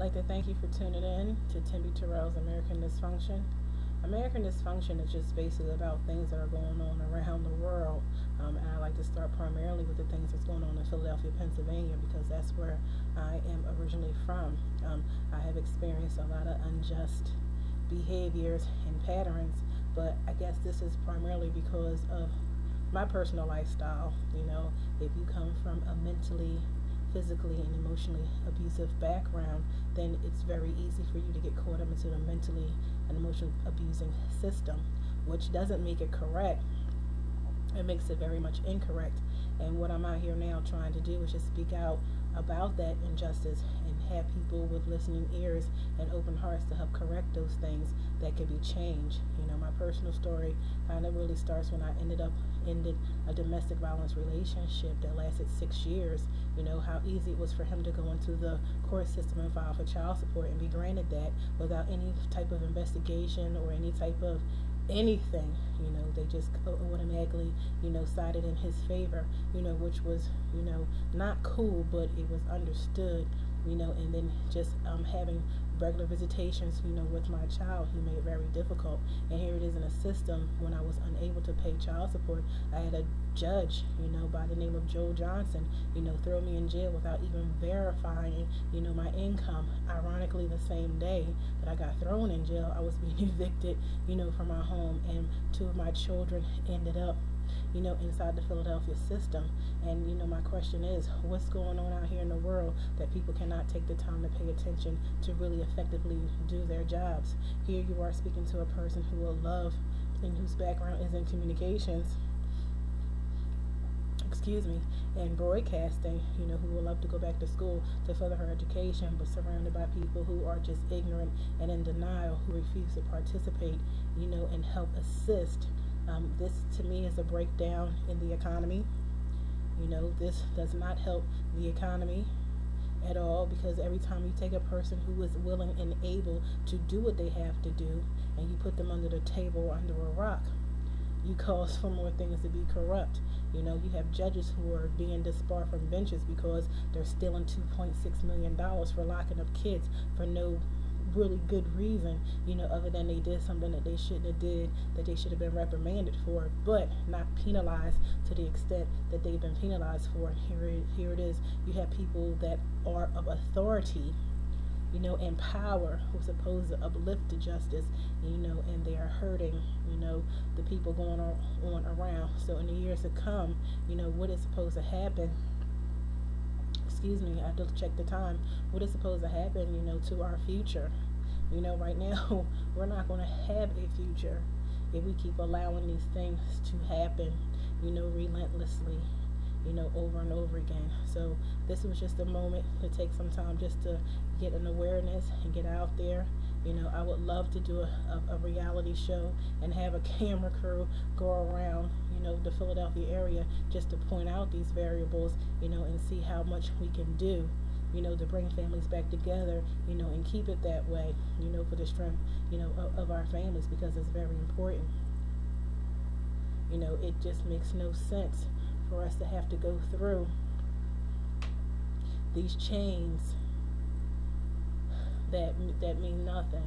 like to thank you for tuning in to Timby Terrell's American Dysfunction. American Dysfunction is just basically about things that are going on around the world. And I like to start primarily with the things that's going on in Philadelphia, Pennsylvania, because that's where I am originally from. I have experienced a lot of unjust behaviors and patterns, but I guess this is primarily because of my personal lifestyle. If you come from a mentally, physically, and emotionally abusive background, then it's very easy for you to get caught up into the mentally and emotionally abusing system, which doesn't make it correct. It makes it very much incorrect. And what I'm out here now trying to do is just speak out about that injustice and have people with listening ears and open hearts to help correct those things that can be changed. My personal story kind of really starts when I ended a domestic violence relationship that lasted 6 years. How easy it was for him to go into the court system and file for child support and be granted that without any type of investigation or any type of anything. They just automatically sided in his favor, which was not cool, but it was understood. And then just having regular visitations with my child, he made it very difficult. And here it is in a system when I was unable to pay child support. I had a judge by the name of Joe Johnson throw me in jail without even verifying my income. Ironically, the same day that I got thrown in jail, I was being evicted from my home, and 2 of my children ended up inside the Philadelphia system. And my question is, what's going on out here in the world that people cannot take the time to pay attention to really effectively do their jobs? Here you are speaking to a person who will love and whose background is in communications, and broadcasting, who will love to go back to school to further her education, but surrounded by people who are just ignorant and in denial, who refuse to participate, and help assist. This to me is a breakdown in the economy. This does not help the economy at all, because every time you take a person who is willing and able to do what they have to do and you put them under the table or under a rock, you cause for more things to be corrupt. You have judges who are being disbarred from benches because they're stealing $2.6 million for locking up kids for no really good reason, other than they did something that they shouldn't have did, that they should have been reprimanded for, but not penalized to the extent that they've been penalized for. Here it is. You have people that are of authority, and power, who's supposed to uplift the justice, and they are hurting, the people going on around. So in the years to come, what is supposed to happen? I have to check the time. What is supposed to happen, to our future? Right now, we're not going to have a future if we keep allowing these things to happen, relentlessly, over and over again. So this was just a moment to take some time just to get an awareness and get out there. I would love to do a reality show and have a camera crew go around, the Philadelphia area just to point out these variables, and see how much we can do, to bring families back together, and keep it that way, for the strength, of our families, because it's very important. It just makes no sense for us to have to go through these chains that mean nothing,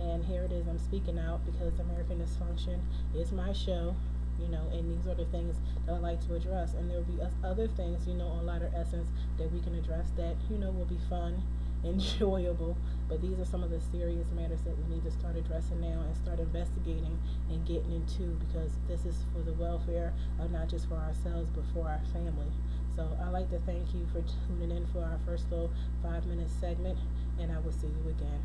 and here it is. I'm speaking out because American Dysfunction is my show, and these are the things that I like to address, and there will be other things, on Lighter Essence that we can address that, will be fun, enjoyable, but these are some of the serious matters that we need to start addressing now and start investigating and getting into, because this is for the welfare of not just for ourselves but for our family. So I'd like to thank you for tuning in for our first little 5-minute segment, and I will see you again.